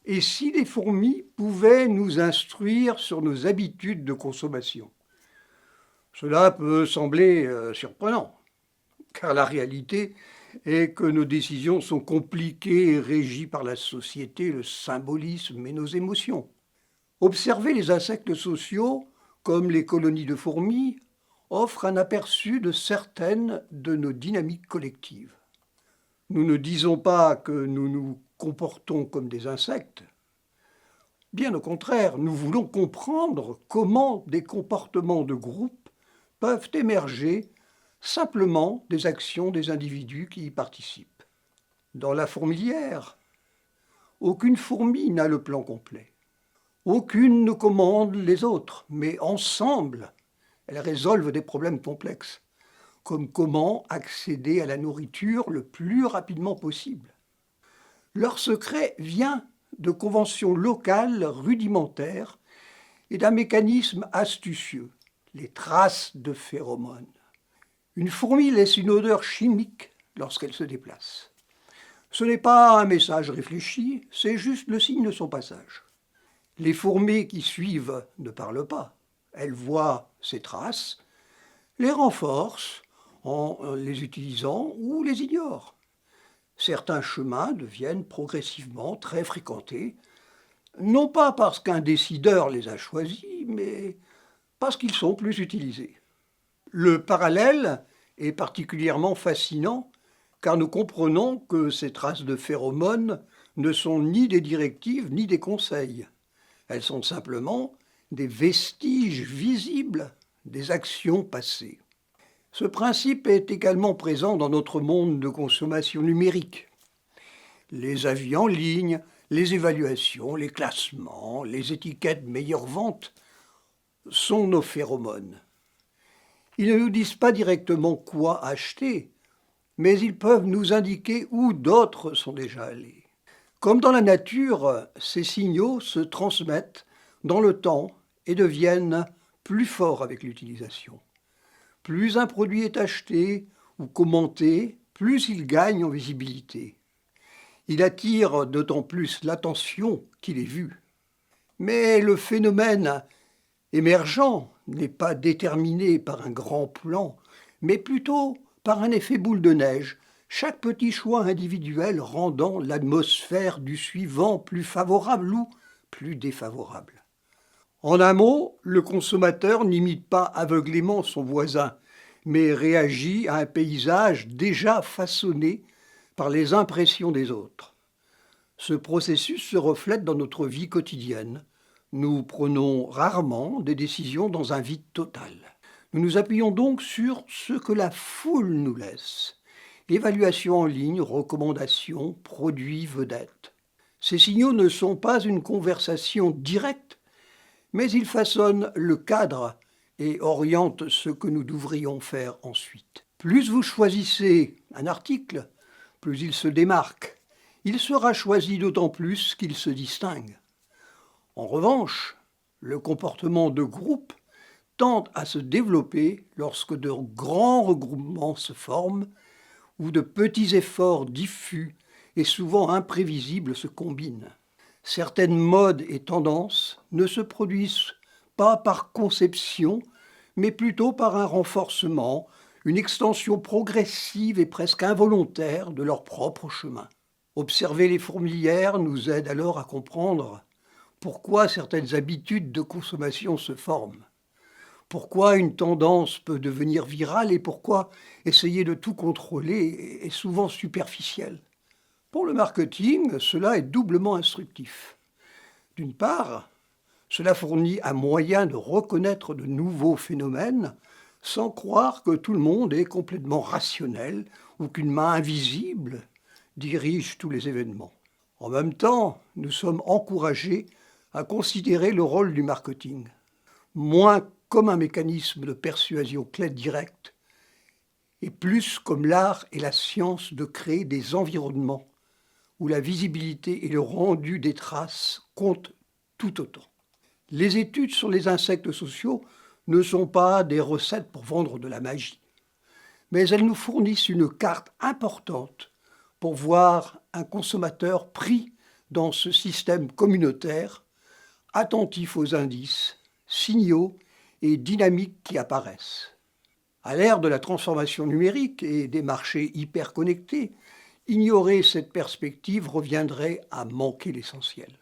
Et si les fourmis pouvaient nous instruire sur nos habitudes de consommation? Cela peut sembler surprenant, car la réalité est que nos décisions sont compliquées et régies par la société, le symbolisme et nos émotions. Observer les insectes sociaux, comme les colonies de fourmis, offre un aperçu de certaines de nos dynamiques collectives. Nous ne disons pas que nous nous comportons comme des insectes. Bien au contraire, nous voulons comprendre comment des comportements de groupe peuvent émerger simplement des actions des individus qui y participent. Dans la fourmilière, aucune fourmi n'a le plan complet. Aucune ne commande les autres, mais ensemble, elles résolvent des problèmes complexes, comme comment accéder à la nourriture le plus rapidement possible. Leur secret vient de conventions locales rudimentaires et d'un mécanisme astucieux, les traces de phéromones. Une fourmi laisse une odeur chimique lorsqu'elle se déplace. Ce n'est pas un message réfléchi, c'est juste le signe de son passage. Les fourmis qui suivent ne parlent pas. Elles voient ces traces, les renforcent en les utilisant ou les ignorent. Certains chemins deviennent progressivement très fréquentés, non pas parce qu'un décideur les a choisis, mais parce qu'ils sont plus utilisés. Le parallèle est particulièrement fascinant car nous comprenons que ces traces de phéromones ne sont ni des directives ni des conseils. Elles sont simplement des vestiges visibles des actions passées. Ce principe est également présent dans notre monde de consommation numérique. Les avis en ligne, les évaluations, les classements, les étiquettes meilleure vente sont nos phéromones. Ils ne nous disent pas directement quoi acheter, mais ils peuvent nous indiquer où d'autres sont déjà allés. Comme dans la nature, ces signaux se transmettent dans le temps et deviennent plus forts avec l'utilisation. Plus un produit est acheté ou commenté, plus il gagne en visibilité. Il attire d'autant plus l'attention qu'il est vu. Mais le phénomène émergent n'est pas déterminé par un grand plan, mais plutôt par un effet boule de neige, chaque petit choix individuel rendant l'atmosphère du suivant plus favorable ou plus défavorable. En un mot, le consommateur n'imite pas aveuglément son voisin, mais réagit à un paysage déjà façonné par les impressions des autres. Ce processus se reflète dans notre vie quotidienne. Nous prenons rarement des décisions dans un vide total. Nous nous appuyons donc sur ce que la foule nous laisse. Évaluation en ligne, recommandations, produits, vedettes. Ces signaux ne sont pas une conversation directe, mais ils façonnent le cadre et orientent ce que nous devrions faire ensuite. Plus vous choisissez un article, plus il se démarque. Il sera choisi d'autant plus qu'il se distingue. En revanche, le comportement de groupe tend à se développer lorsque de grands regroupements se forment où de petits efforts diffus et souvent imprévisibles se combinent. Certaines modes et tendances ne se produisent pas par conception, mais plutôt par un renforcement, une extension progressive et presque involontaire de leur propre chemin. Observer les fourmilières nous aide alors à comprendre pourquoi certaines habitudes de consommation se forment, pourquoi une tendance peut devenir virale et pourquoi essayer de tout contrôler est souvent superficiel. Pour le marketing, cela est doublement instructif. D'une part, cela fournit un moyen de reconnaître de nouveaux phénomènes sans croire que tout le monde est complètement rationnel ou qu'une main invisible dirige tous les événements. En même temps, nous sommes encouragés à considérer le rôle du marketing, moins comme un mécanisme de persuasion clé directe, et plus comme l'art et la science de créer des environnements où la visibilité et le rendu des traces comptent tout autant. Les études sur les insectes sociaux ne sont pas des recettes pour vendre de la magie, mais elles nous fournissent une carte importante pour voir un consommateur pris dans ce système communautaire, attentif aux indices, signaux et dynamiques qui apparaissent. À l'ère de la transformation numérique et des marchés hyper connectés, ignorer cette perspective reviendrait à manquer l'essentiel.